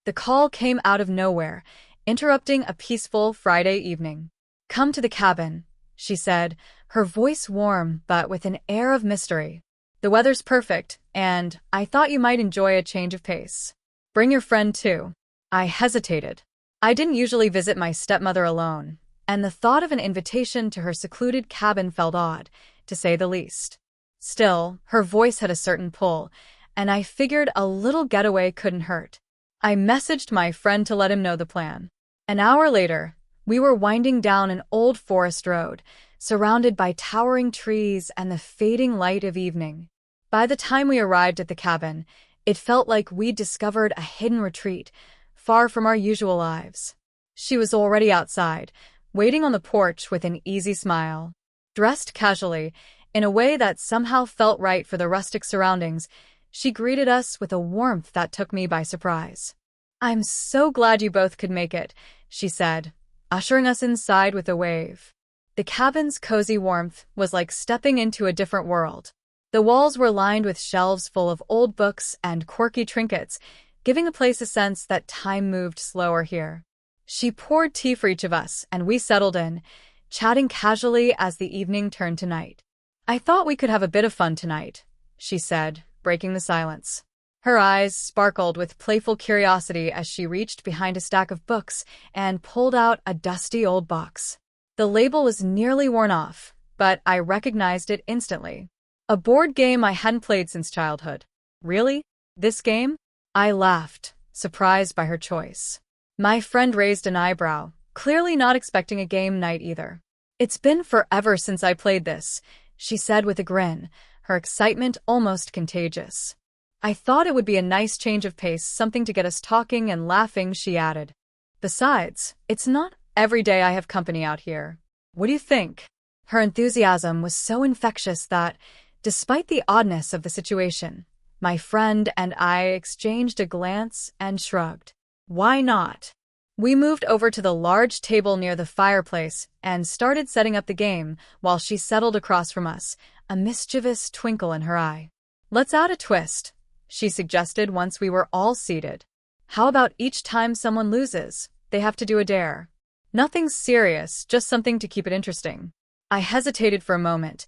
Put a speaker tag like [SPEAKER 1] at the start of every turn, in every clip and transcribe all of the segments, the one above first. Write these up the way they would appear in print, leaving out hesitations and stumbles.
[SPEAKER 1] The call came out of nowhere, interrupting a peaceful Friday evening. "Come to the cabin," she said, her voice warm but with an air of mystery. "The weather's perfect, and I thought you might enjoy a change of pace. Bring your friend too." I hesitated. I didn't usually visit my stepmother alone, and the thought of an invitation to her secluded cabin felt odd, to say the least. Still, her voice had a certain pull, and I figured a little getaway couldn't hurt. I messaged my friend to let him know the plan. An hour later, we were winding down an old forest road, surrounded by towering trees and the fading light of evening. By the time we arrived at the cabin, it felt like we'd discovered a hidden retreat, far from our usual lives. She was already outside, waiting on the porch with an easy smile. Dressed casually, in a way that somehow felt right for the rustic surroundings, she greeted us with a warmth that took me by surprise. "I'm so glad you both could make it," she said, ushering us inside with a wave. The cabin's cozy warmth was like stepping into a different world. The walls were lined with shelves full of old books and quirky trinkets, giving the place a sense that time moved slower here. She poured tea for each of us, and we settled in, chatting casually as the evening turned to night. "I thought we could have a bit of fun tonight," she said, breaking the silence. Her eyes sparkled with playful curiosity as she reached behind a stack of books and pulled out a dusty old box. The label was nearly worn off, but I recognized it instantly. A board game I hadn't played since childhood. "Really? This game?" I laughed, surprised by her choice. My friend raised an eyebrow, clearly not expecting a game night either. "It's been forever since I played this," she said with a grin, her excitement almost contagious. "I thought it would be a nice change of pace, something to get us talking and laughing," she added. "Besides, it's not every day I have company out here. What do you think?" Her enthusiasm was so infectious that, despite the oddness of the situation, my friend and I exchanged a glance and shrugged. "Why not?" We moved over to the large table near the fireplace and started setting up the game while she settled across from us, a mischievous twinkle in her eye. "Let's add a twist," she suggested once we were all seated. "How about each time someone loses, they have to do a dare? Nothing serious, just something to keep it interesting." I hesitated for a moment,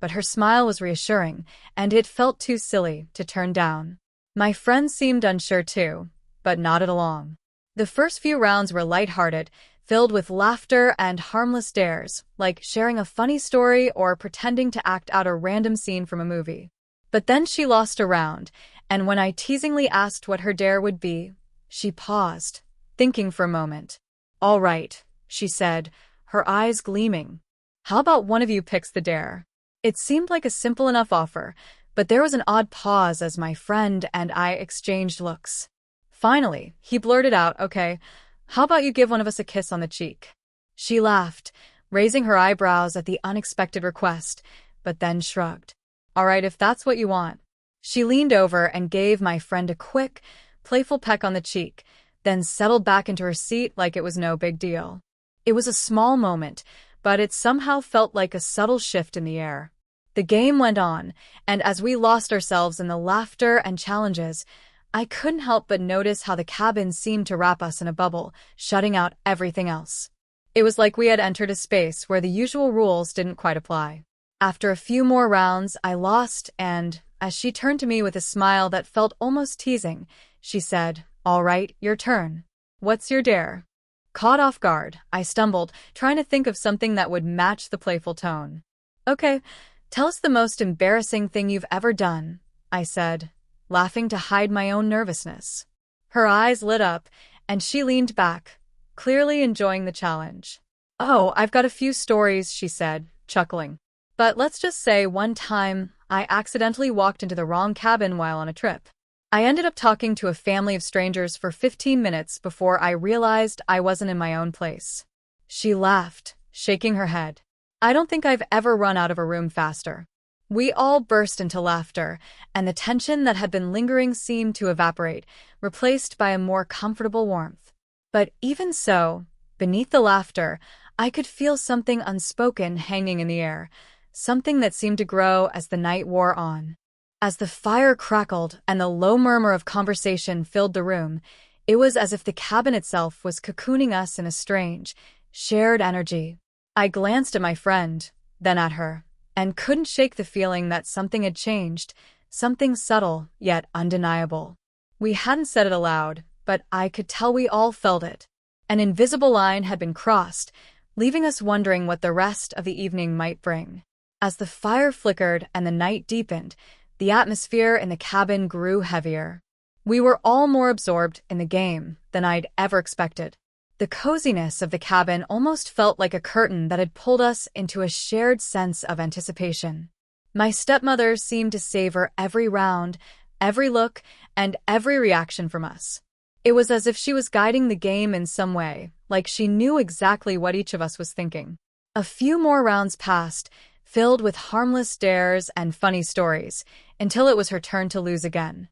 [SPEAKER 1] but her smile was reassuring, and it felt too silly to turn down. My friend seemed unsure too, but nodded along. The first few rounds were lighthearted, filled with laughter and harmless dares, like sharing a funny story or pretending to act out a random scene from a movie. But then she lost a round, and when I teasingly asked what her dare would be, she paused, thinking for a moment. "All right," she said, her eyes gleaming. "How about one of you picks the dare?" It seemed like a simple enough offer, but there was an odd pause as my friend and I exchanged looks. Finally, he blurted out, "Okay, how about you give one of us a kiss on the cheek?" She laughed, raising her eyebrows at the unexpected request, but then shrugged. "All right, if that's what you want." She leaned over and gave my friend a quick, playful peck on the cheek, then settled back into her seat like it was no big deal. It was a small moment, but it somehow felt like a subtle shift in the air. The game went on, and as we lost ourselves in the laughter and challenges, I couldn't help but notice how the cabin seemed to wrap us in a bubble, shutting out everything else. It was like we had entered a space where the usual rules didn't quite apply. After a few more rounds, I lost, and, as she turned to me with a smile that felt almost teasing, she said, "All right, your turn. What's your dare?" Caught off guard, I stumbled, trying to think of something that would match the playful tone. "Okay, tell us the most embarrassing thing you've ever done," I said, laughing to hide my own nervousness. Her eyes lit up, and she leaned back, clearly enjoying the challenge. "Oh, I've got a few stories," she said, chuckling. "But let's just say one time I accidentally walked into the wrong cabin while on a trip. I ended up talking to a family of strangers for 15 minutes before I realized I wasn't in my own place." She laughed, shaking her head. I don't think I've ever run out of a room faster. We all burst into laughter, and the tension that had been lingering seemed to evaporate, replaced by a more comfortable warmth. But even so, beneath the laughter, I could feel something unspoken hanging in the air, something that seemed to grow as the night wore on. As the fire crackled and the low murmur of conversation filled the room, It was as if the cabin itself was cocooning us in a strange, shared energy. I glanced at my friend, then at her, and couldn't shake the feeling that something had changed, something subtle yet undeniable. We hadn't said it aloud, but I could tell we all felt it. An invisible line had been crossed, leaving us wondering what the rest of the evening might bring. As the fire flickered and the night deepened, the atmosphere in the cabin grew heavier. We were all more absorbed in the game than I'd ever expected. The coziness of the cabin almost felt like a curtain that had pulled us into a shared sense of anticipation. My stepmother seemed to savor every round, every look, and every reaction from us. It was as if she was guiding the game in some way, like she knew exactly what each of us was thinking. A few more rounds passed, filled with harmless dares and funny stories, until it was her turn to lose again.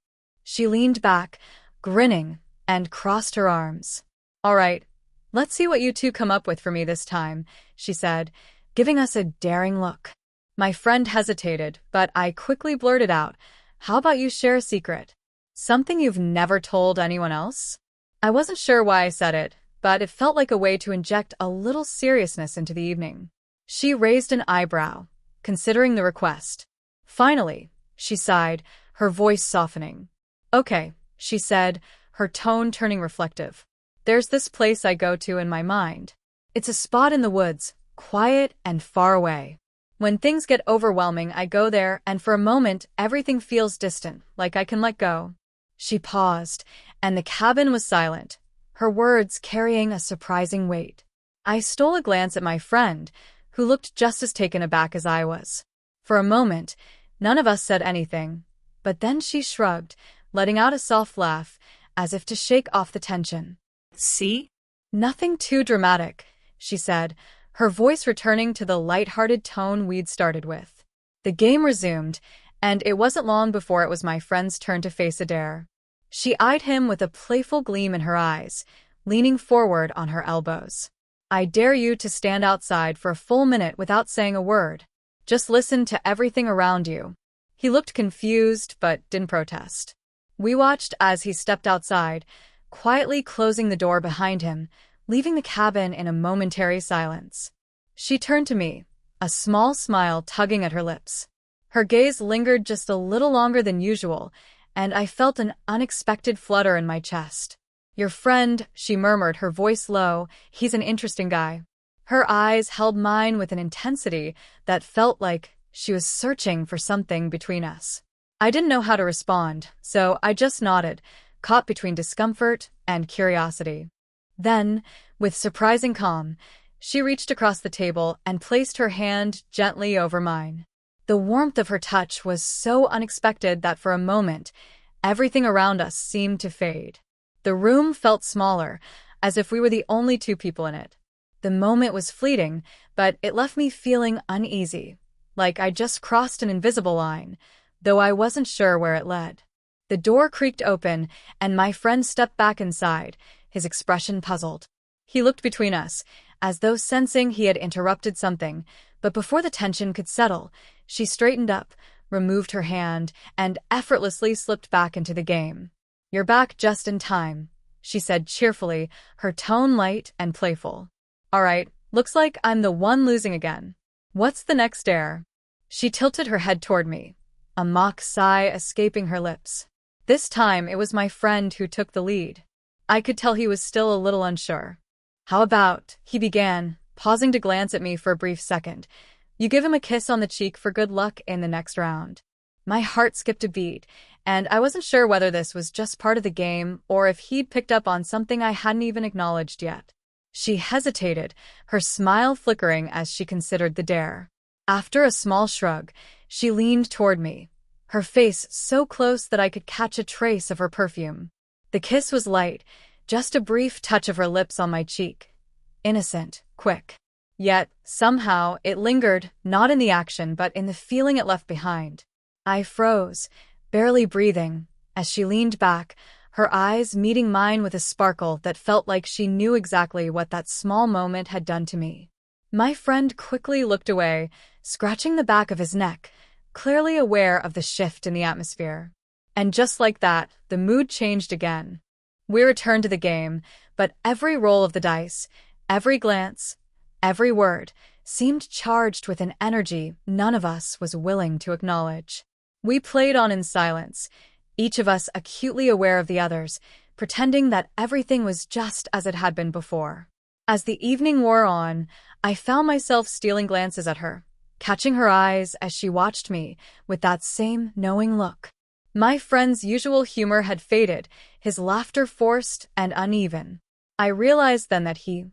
[SPEAKER 1] She leaned back, grinning, and crossed her arms. "All right, let's see what you two come up with for me this time," she said, giving us a daring look. My friend hesitated, but I quickly blurted out, "How about you share a secret? Something you've never told anyone else?" I wasn't sure why I said it, but it felt like a way to inject a little seriousness into the evening. She raised an eyebrow, considering the request. Finally, she sighed, her voice softening. "Okay," she said, her tone turning reflective. "There's this place I go to in my mind. It's a spot in the woods, quiet and far away. When things get overwhelming, I go there, and for a moment, everything feels distant, like I can let go." She paused, and the cabin was silent, her words carrying a surprising weight. I stole a glance at my friend, who looked just as taken aback as I was. For a moment, none of us said anything, but then she shrugged, letting out a soft laugh, as if to shake off the tension.
[SPEAKER 2] "See?
[SPEAKER 1] Nothing too dramatic," she said, her voice returning to the light-hearted tone we'd started with. The game resumed, and it wasn't long before it was my friend's turn to face a dare. She eyed him with a playful gleam in her eyes, leaning forward on her elbows. "I dare you to stand outside for a full minute without saying a word. Just listen to everything around you." He looked confused, but didn't protest. We watched as he stepped outside, quietly closing the door behind him, leaving the cabin in a momentary silence. She turned to me, a small smile tugging at her lips. Her gaze lingered just a little longer than usual, and I felt an unexpected flutter in my chest. "Your friend," she murmured, her voice low, "he's an interesting guy." Her eyes held mine with an intensity that felt like she was searching for something between us. I didn't know how to respond, so I just nodded, caught between discomfort and curiosity. Then, with surprising calm, she reached across the table and placed her hand gently over mine. The warmth of her touch was so unexpected that for a moment, everything around us seemed to fade. The room felt smaller, as if we were the only two people in it. The moment was fleeting, but it left me feeling uneasy, like I just crossed an invisible line, though I wasn't sure where it led. The door creaked open, and my friend stepped back inside, his expression puzzled. He looked between us, as though sensing he had interrupted something, but before the tension could settle, she straightened up, removed her hand, and effortlessly slipped back into the game. "You're back just in time," she said cheerfully, her tone light and playful. "All right, looks like I'm the one losing again. What's the next dare?" She tilted her head toward me, a mock sigh escaping her lips. This time it was my friend who took the lead. I could tell he was still a little unsure. "How about," he began, pausing to glance at me for a brief second, "you give him a kiss on the cheek for good luck in the next round?" My heart skipped a beat, and I wasn't sure whether this was just part of the game or if he'd picked up on something I hadn't even acknowledged yet. She hesitated, her smile flickering as she considered the dare. After a small shrug, she leaned toward me, her face so close that I could catch a trace of her perfume. The kiss was light, just a brief touch of her lips on my cheek. Innocent, quick. Yet, somehow, it lingered, not in the action but in the feeling it left behind. I froze, barely breathing, as she leaned back, her eyes meeting mine with a sparkle that felt like she knew exactly what that small moment had done to me. My friend quickly looked away, scratching the back of his neck, clearly aware of the shift in the atmosphere. And just like that, the mood changed again. We returned to the game, but every roll of the dice, every glance, every word seemed charged with an energy none of us was willing to acknowledge. We played on in silence, each of us acutely aware of the others, pretending that everything was just as it had been before. As the evening wore on, I found myself stealing glances at her, catching her eyes as she watched me with that same knowing look. My friend's usual humor had faded, his laughter forced and uneven. I realized then that he,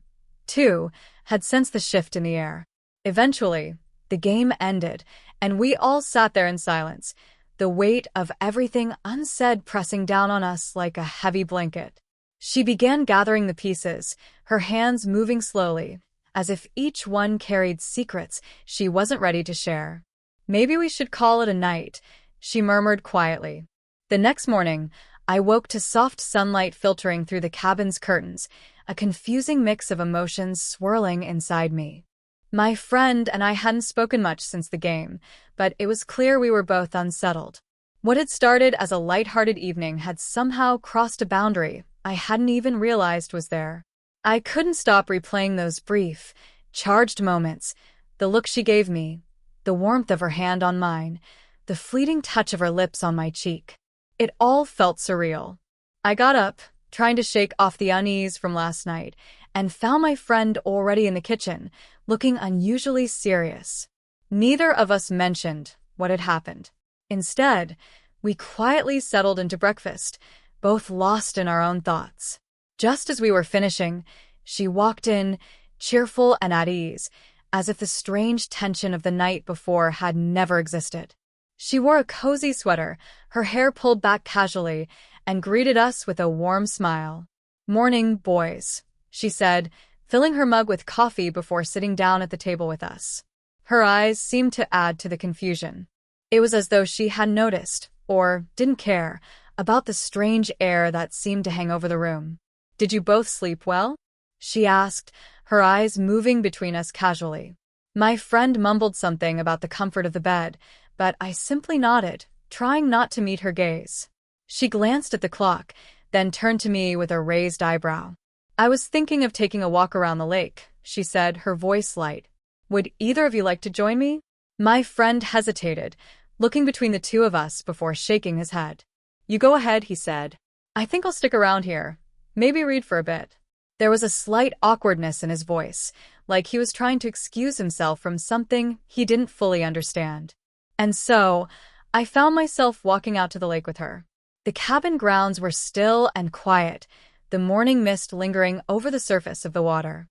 [SPEAKER 1] too, had sensed the shift in the air. Eventually, the game ended, and we all sat there in silence, the weight of everything unsaid pressing down on us like a heavy blanket. She began gathering the pieces, her hands moving slowly, as if each one carried secrets she wasn't ready to share. "Maybe we should call it a night," she murmured quietly. The next morning, I woke to soft sunlight filtering through the cabin's curtains, a confusing mix of emotions swirling inside me. My friend and I hadn't spoken much since the game, but it was clear we were both unsettled. What had started as a light-hearted evening had somehow crossed a boundary I hadn't even realized was there. I couldn't stop replaying those brief, charged moments, the look she gave me, the warmth of her hand on mine, the fleeting touch of her lips on my cheek. It all felt surreal. I got up, trying to shake off the unease from last night, and found my friend already in the kitchen, looking unusually serious. Neither of us mentioned what had happened. Instead, we quietly settled into breakfast, both lost in our own thoughts. Just as we were finishing, she walked in, cheerful and at ease, as if the strange tension of the night before had never existed. She wore a cozy sweater, her hair pulled back casually, and greeted us with a warm smile. "Morning, boys," she said, filling her mug with coffee before sitting down at the table with us. Her eyes seemed to add to the confusion. It was as though she hadn't noticed, or didn't care, about the strange air that seemed to hang over the room. "Did you both sleep well?" she asked, her eyes moving between us casually. My friend mumbled something about the comfort of the bed, but I simply nodded, trying not to meet her gaze. She glanced at the clock, then turned to me with a raised eyebrow. "I was thinking of taking a walk around the lake," she said, her voice light. "Would either of you like to join me?" My friend hesitated, looking between the two of us before shaking his head. "You go ahead," he said. "I think I'll stick around here. Maybe read for a bit." There was a slight awkwardness in his voice, like he was trying to excuse himself from something he didn't fully understand. And so, I found myself walking out to the lake with her. The cabin grounds were still and quiet, the morning mist lingering over the surface of the water.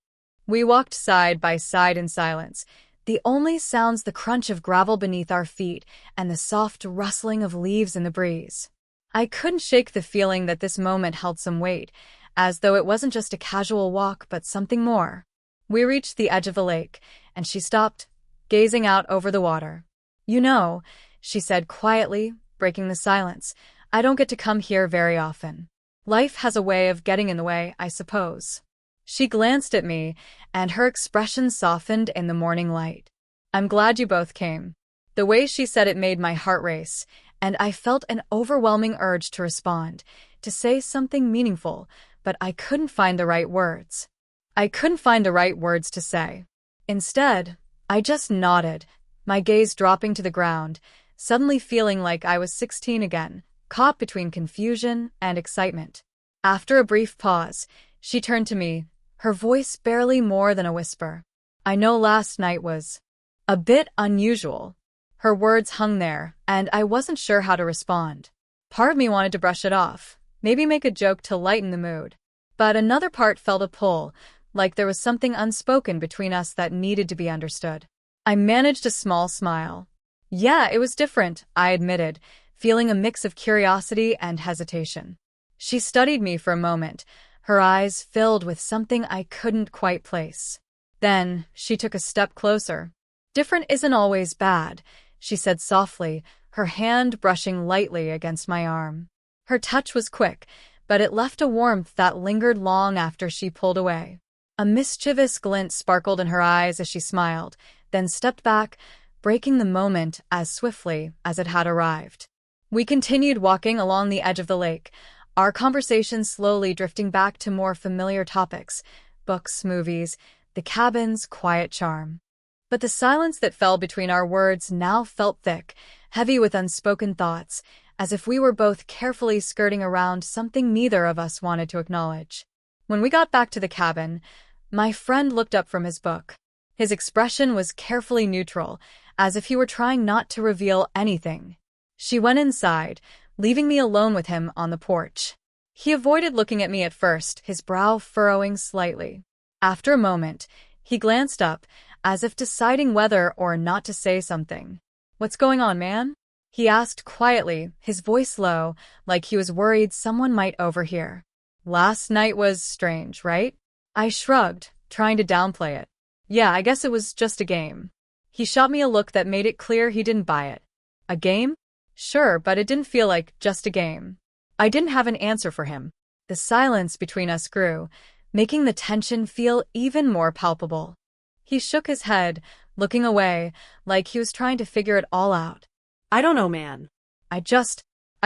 [SPEAKER 1] We walked side by side in silence, the only sounds the crunch of gravel beneath our feet and the soft rustling of leaves in the breeze. I couldn't shake the feeling that this moment held some weight, as though it wasn't just a casual walk but something more. We reached the edge of the lake, and she stopped, gazing out over the water. "You know," she said quietly, breaking the silence, "I don't get to come here very often. Life has a way of getting in the way, I suppose." She glanced at me, and her expression softened in the morning light. "I'm glad you both came." The way she said it made my heart race, and I felt an overwhelming urge to respond, to say something meaningful, but I couldn't find the right words. To say. Instead, I just nodded, my gaze dropping to the ground, suddenly feeling like I was 16 again, caught between confusion and excitement. After a brief pause, she turned to me, her voice barely more than a whisper. "I know last night was a bit unusual." Her words hung there, and I wasn't sure how to respond. Part of me wanted to brush it off, maybe make a joke to lighten the mood. But another part felt a pull, like there was something unspoken between us that needed to be understood. I managed a small smile. "Yeah, it was different," I admitted, feeling a mix of curiosity and hesitation. She studied me for a moment, her eyes filled with something I couldn't quite place. Then, she took a step closer. "Different isn't always bad," she said softly, her hand brushing lightly against my arm. Her touch was quick, but it left a warmth that lingered long after she pulled away. A mischievous glint sparkled in her eyes as she smiled, then stepped back, breaking the moment as swiftly as it had arrived. We continued walking along the edge of the lake, our conversation slowly drifting back to more familiar topics: books, movies, the cabin's quiet charm. But the silence that fell between our words now felt thick, heavy with unspoken thoughts, as if we were both carefully skirting around something neither of us wanted to acknowledge. When we got back to the cabin, my friend looked up from his book. His expression was carefully neutral, as if he were trying not to reveal anything. She went inside, leaving me alone with him on the porch. He avoided looking at me at first, his brow furrowing slightly. After a moment, he glanced up, as if deciding whether or not to say something. "What's going on, man?" he asked quietly, his voice low, like he was worried someone might overhear. "Last night was strange, right?" I shrugged, trying to downplay it. "Yeah, I guess it was just a game." He shot me a look that made it clear he didn't buy it. "A game?" "Sure, but it didn't feel like just a game." I didn't have an answer for him. The silence between us grew, making the tension feel even more palpable. He shook his head, looking away, like he was trying to figure it all out.
[SPEAKER 2] "I don't know, man."
[SPEAKER 1] I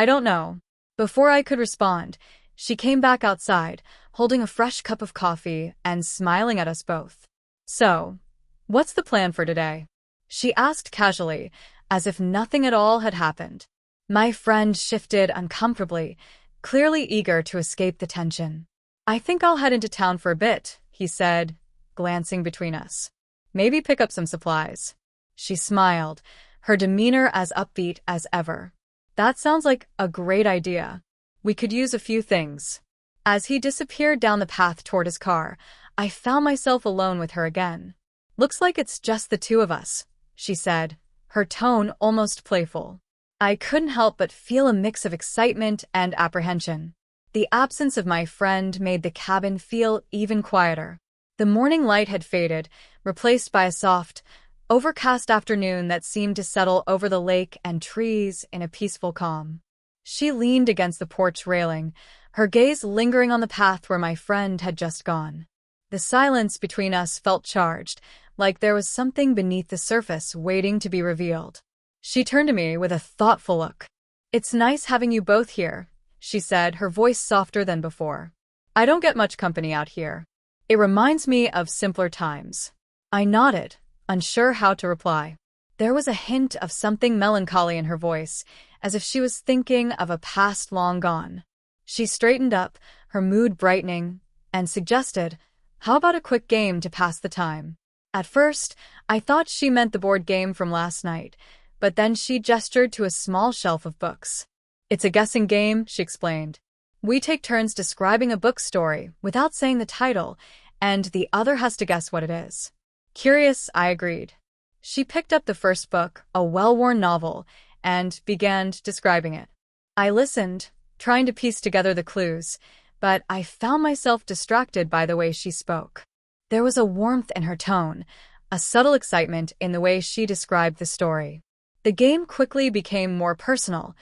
[SPEAKER 1] don't know." Before I could respond, she came back outside, holding a fresh cup of coffee and smiling at us both. "So, what's the plan for today?" she asked casually, as if nothing at all had happened. My friend shifted uncomfortably, clearly eager to escape the tension. "I think I'll head into town for a bit," he said, glancing between us. "Maybe pick up some supplies." She smiled, her demeanor as upbeat as ever. "That sounds like a great idea. We could use a few things." As he disappeared down the path toward his car, I found myself alone with her again. "Looks like it's just the two of us," she said, her tone almost playful. I couldn't help but feel a mix of excitement and apprehension. The absence of my friend made the cabin feel even quieter. The morning light had faded, replaced by a soft, overcast afternoon that seemed to settle over the lake and trees in a peaceful calm. She leaned against the porch railing, her gaze lingering on the path where my friend had just gone. The silence between us felt charged, like there was something beneath the surface waiting to be revealed. She turned to me with a thoughtful look. "It's nice having you both here," she said, her voice softer than before. "I don't get much company out here. It reminds me of simpler times." I nodded, unsure how to reply. There was a hint of something melancholy in her voice, as if she was thinking of a past long gone. She straightened up, her mood brightening, and suggested, "How about a quick game to pass the time?" At first, I thought she meant the board game from last night, but then she gestured to a small shelf of books. "It's a guessing game," she explained. "We take turns describing a book story without saying the title, and the other has to guess what it is." "Curious," I agreed. She picked up the first book, a well-worn novel, and began describing it. I listened, trying to piece together the clues, but I found myself distracted by the way she spoke. There was a warmth in her tone, a subtle excitement in the way she described the story. The game quickly became more personal,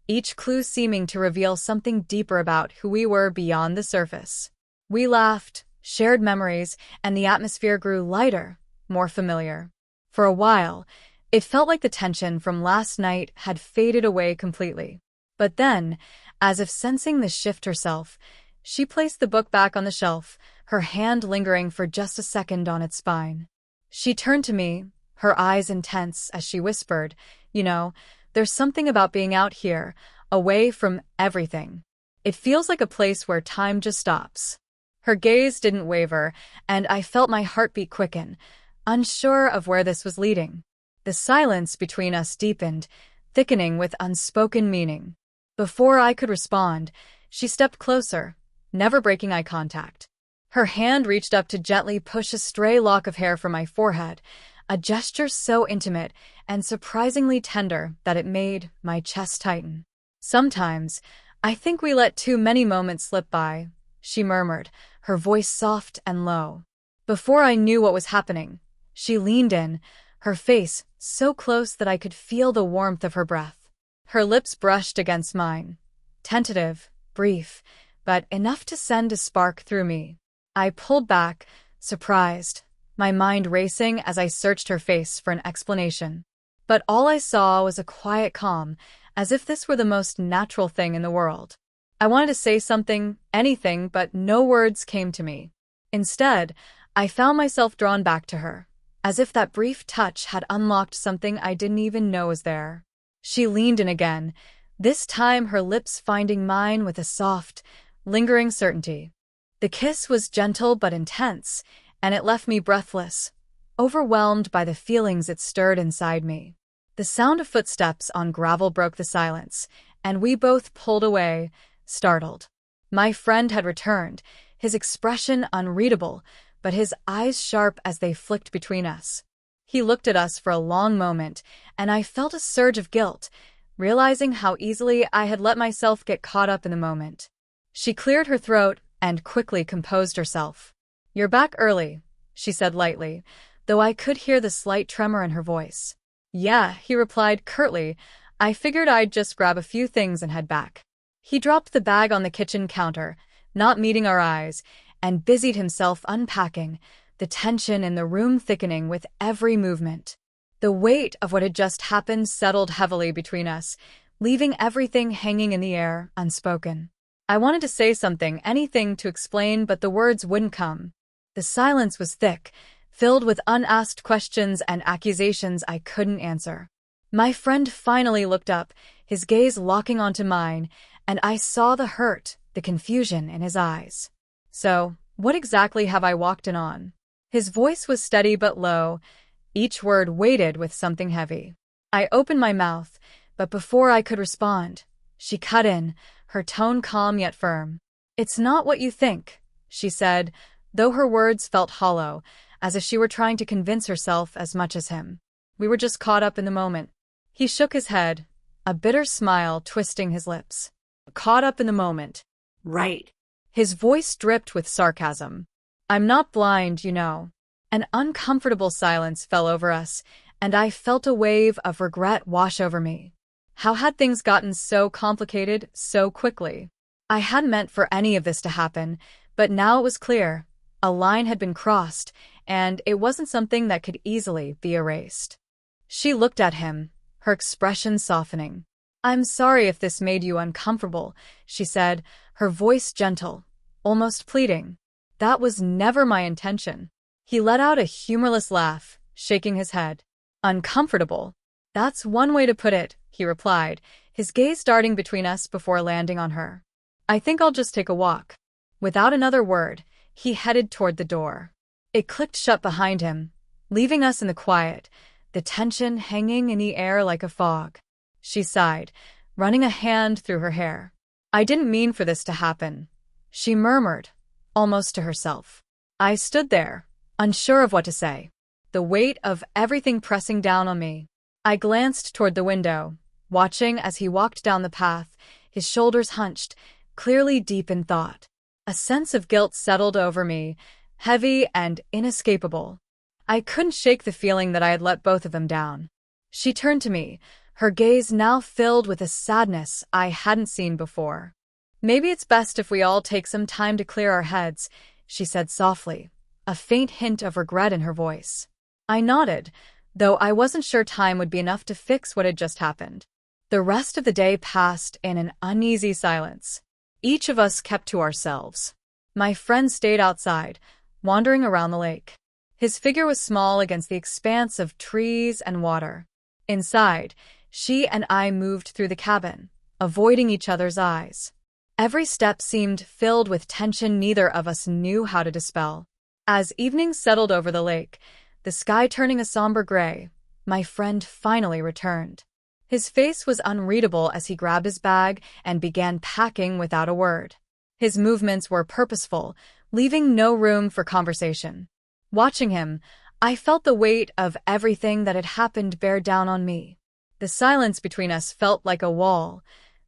[SPEAKER 1] each clue seeming to reveal something deeper about who we were beyond the surface. We laughed, shared memories, and the atmosphere grew lighter, more familiar. For a while, it felt like the tension from last night had faded away completely. But then, as if sensing the shift herself, she placed the book back on the shelf, her hand lingering for just a second on its spine. She turned to me, her eyes intense, as she whispered, "You know, there's something about being out here, away from everything. It feels like a place where time just stops." Her gaze didn't waver, and I felt my heartbeat quicken, unsure of where this was leading. The silence between us deepened, thickening with unspoken meaning. Before I could respond, she stepped closer, never breaking eye contact. Her hand reached up to gently push a stray lock of hair from my forehead, a gesture so intimate and surprisingly tender that it made my chest tighten. "Sometimes, I think we let too many moments slip by," she murmured, her voice soft and low. Before I knew what was happening, she leaned in, her face so close that I could feel the warmth of her breath. Her lips brushed against mine, tentative, brief, but enough to send a spark through me. I pulled back, surprised, my mind racing as I searched her face for an explanation. But all I saw was a quiet calm, as if this were the most natural thing in the world. I wanted to say something, anything, but no words came to me. Instead, I found myself drawn back to her, as if that brief touch had unlocked something I didn't even know was there. She leaned in again, this time her lips finding mine with a soft, lingering certainty. The kiss was gentle but intense, and it left me breathless, overwhelmed by the feelings it stirred inside me. The sound of footsteps on gravel broke the silence, and we both pulled away, startled. My friend had returned, his expression unreadable, but his eyes sharp as they flicked between us. He looked at us for a long moment, and I felt a surge of guilt, realizing how easily I had let myself get caught up in the moment. She cleared her throat and quickly composed herself. "You're back early," she said lightly, though I could hear the slight tremor in her voice. "Yeah," he replied curtly. "I figured I'd just grab a few things and head back." He dropped the bag on the kitchen counter, not meeting our eyes, and busied himself unpacking, the tension in the room thickening with every movement. The weight of what had just happened settled heavily between us, leaving everything hanging in the air, unspoken. I wanted to say something, anything to explain, but the words wouldn't come. The silence was thick, filled with unasked questions and accusations I couldn't answer. My friend finally looked up, his gaze locking onto mine, and I saw the hurt, the confusion in his eyes. "So, what exactly have I walked in on?" His voice was steady but low, each word weighted with something heavy. I opened my mouth, but before I could respond, she cut in, her tone calm yet firm. "It's not what you think," she said, though her words felt hollow, as if she were trying to convince herself as much as him. "We were just caught up in the moment." He shook his head, a bitter smile twisting his lips. "Caught up in the moment."
[SPEAKER 2] Right.
[SPEAKER 1] His voice dripped with sarcasm. "I'm not blind, you know." An uncomfortable silence fell over us, and I felt a wave of regret wash over me. How had things gotten so complicated so quickly? I hadn't meant for any of this to happen, but now it was clear. A line had been crossed, and it wasn't something that could easily be erased. She looked at him, her expression softening. "I'm sorry if this made you uncomfortable," she said, her voice gentle, almost pleading. "That was never my intention." He let out a humorless laugh, shaking his head. "Uncomfortable? That's one way to put it," he replied, his gaze darting between us before landing on her. "I think I'll just take a walk." Without another word, he headed toward the door. It clicked shut behind him, leaving us in the quiet, the tension hanging in the air like a fog. She sighed, running a hand through her hair. "I didn't mean for this to happen," she murmured, almost to herself. I stood there, unsure of what to say, the weight of everything pressing down on me. I glanced toward the window, watching as he walked down the path, his shoulders hunched, clearly deep in thought. A sense of guilt settled over me, heavy and inescapable. I couldn't shake the feeling that I had let both of them down. She turned to me, her gaze now filled with a sadness I hadn't seen before. "Maybe it's best if we all take some time to clear our heads," she said softly, a faint hint of regret in her voice. I nodded, though I wasn't sure time would be enough to fix what had just happened. The rest of the day passed in an uneasy silence. Each of us kept to ourselves. My friend stayed outside, wandering around the lake. His figure was small against the expanse of trees and water. Inside, she and I moved through the cabin, avoiding each other's eyes. Every step seemed filled with tension neither of us knew how to dispel. As evening settled over the lake, the sky turning a somber gray, my friend finally returned. His face was unreadable as he grabbed his bag and began packing without a word. His movements were purposeful, leaving no room for conversation. Watching him, I felt the weight of everything that had happened bear down on me. The silence between us felt like a wall,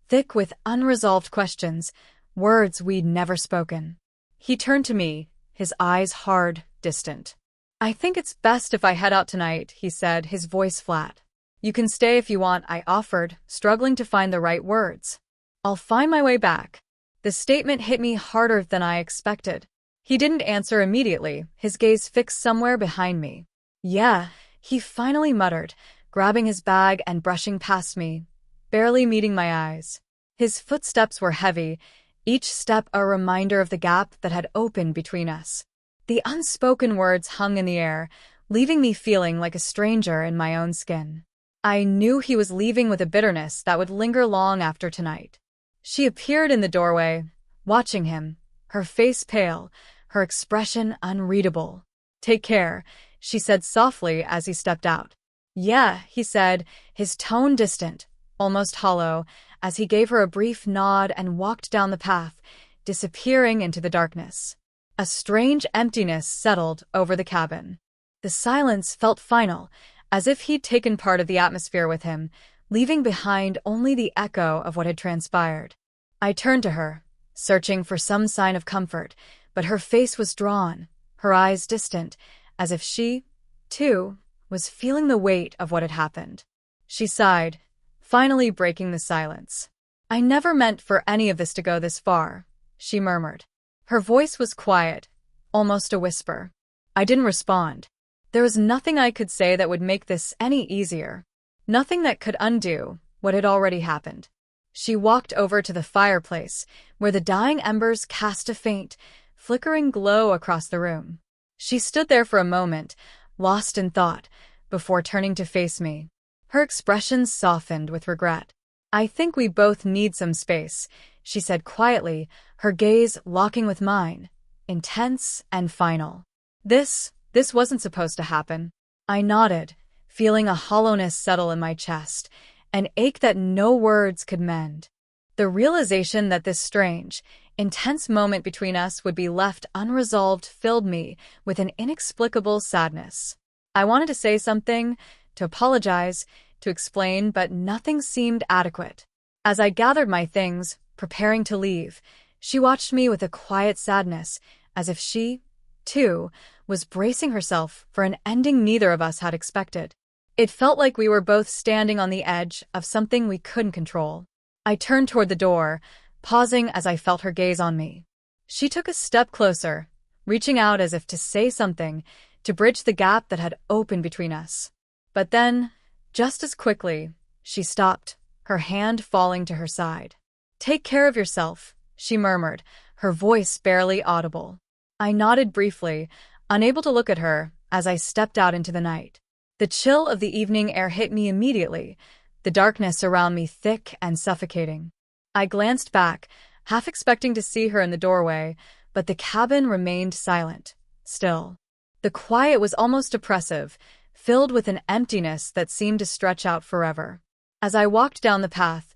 [SPEAKER 1] thick with unresolved questions, words we'd never spoken. He turned to me, his eyes hard, distant. "I think it's best if I head out tonight," he said, his voice flat. "You can stay if you want," I offered, struggling to find the right words. "I'll find my way back." The statement hit me harder than I expected. He didn't answer immediately, his gaze fixed somewhere behind me. "Yeah," he finally muttered, grabbing his bag and brushing past me, barely meeting my eyes. His footsteps were heavy, each step a reminder of the gap that had opened between us. The unspoken words hung in the air, leaving me feeling like a stranger in my own skin. I knew he was leaving with a bitterness that would linger long after tonight. She appeared in the doorway, watching him, her face pale, her expression unreadable. "Take care," she said softly as he stepped out. "Yeah," he said, his tone distant, almost hollow, as he gave her a brief nod and walked down the path, disappearing into the darkness. A strange emptiness settled over the cabin. The silence felt final, as if he'd taken part of the atmosphere with him, leaving behind only the echo of what had transpired. I turned to her, searching for some sign of comfort, but her face was drawn, her eyes distant, as if she, too, was feeling the weight of what had happened. She sighed, finally breaking the silence. "I never meant for any of this to go this far," she murmured. Her voice was quiet, almost a whisper. I didn't respond. There was nothing I could say that would make this any easier. Nothing that could undo what had already happened. She walked over to the fireplace, where the dying embers cast a faint, flickering glow across the room. She stood there for a moment, lost in thought, before turning to face me. Her expression softened with regret. "I think we both need some space," she said quietly, her gaze locking with mine, intense and final. This wasn't supposed to happen." I nodded, feeling a hollowness settle in my chest, an ache that no words could mend. The realization that this strange, intense moment between us would be left unresolved filled me with an inexplicable sadness. I wanted to say something, to apologize, to explain, but nothing seemed adequate. As I gathered my things, preparing to leave, she watched me with a quiet sadness, as if she, too, was bracing herself for an ending neither of us had expected. It felt like we were both standing on the edge of something we couldn't control. I turned toward the door, pausing as I felt her gaze on me. She took a step closer, reaching out as if to say something, to bridge the gap that had opened between us. But then, just as quickly, she stopped, her hand falling to her side. "Take care of yourself," she murmured, her voice barely audible. I nodded briefly, unable to look at her as I stepped out into the night. The chill of the evening air hit me immediately, the darkness around me thick and suffocating. I glanced back, half expecting to see her in the doorway, but the cabin remained silent, still. The quiet was almost oppressive, filled with an emptiness that seemed to stretch out forever. As I walked down the path,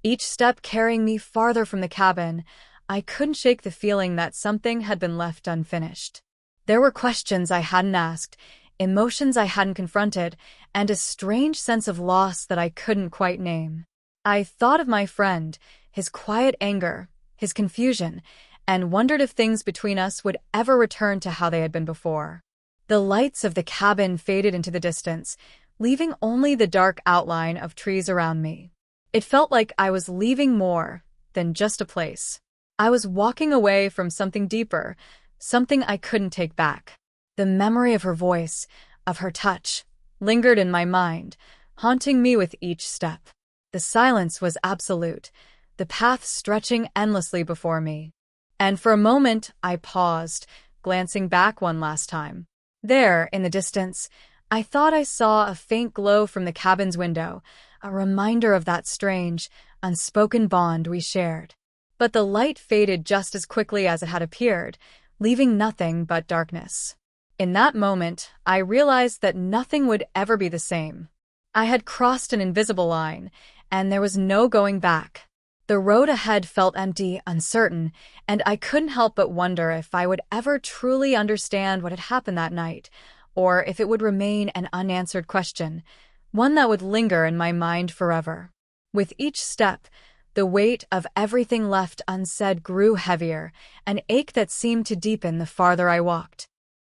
[SPEAKER 1] each step carrying me farther from the cabin, I couldn't shake the feeling that something had been left unfinished. There were questions I hadn't asked, emotions I hadn't confronted, and a strange sense of loss that I couldn't quite name. I thought of my friend, his quiet anger, his confusion, and wondered if things between us would ever return to how they had been before. The lights of the cabin faded into the distance, leaving only the dark outline of trees around me. It felt like I was leaving more than just a place. I was walking away from something deeper, something I couldn't take back. The memory of her voice, of her touch, lingered in my mind, haunting me with each step. The silence was absolute, the path stretching endlessly before me. And for a moment, I paused, glancing back one last time. There, in the distance, I thought I saw a faint glow from the cabin's window, a reminder of that strange, unspoken bond we shared. But the light faded just as quickly as it had appeared, leaving nothing but darkness. In that moment, I realized that nothing would ever be the same. I had crossed an invisible line, and there was no going back. The road ahead felt empty, uncertain, and I couldn't help but wonder if I would ever truly understand what had happened that night, or if it would remain an unanswered question, one that would linger in my mind forever. With each step, the weight of everything left unsaid grew heavier, an ache that seemed to deepen the farther I walked.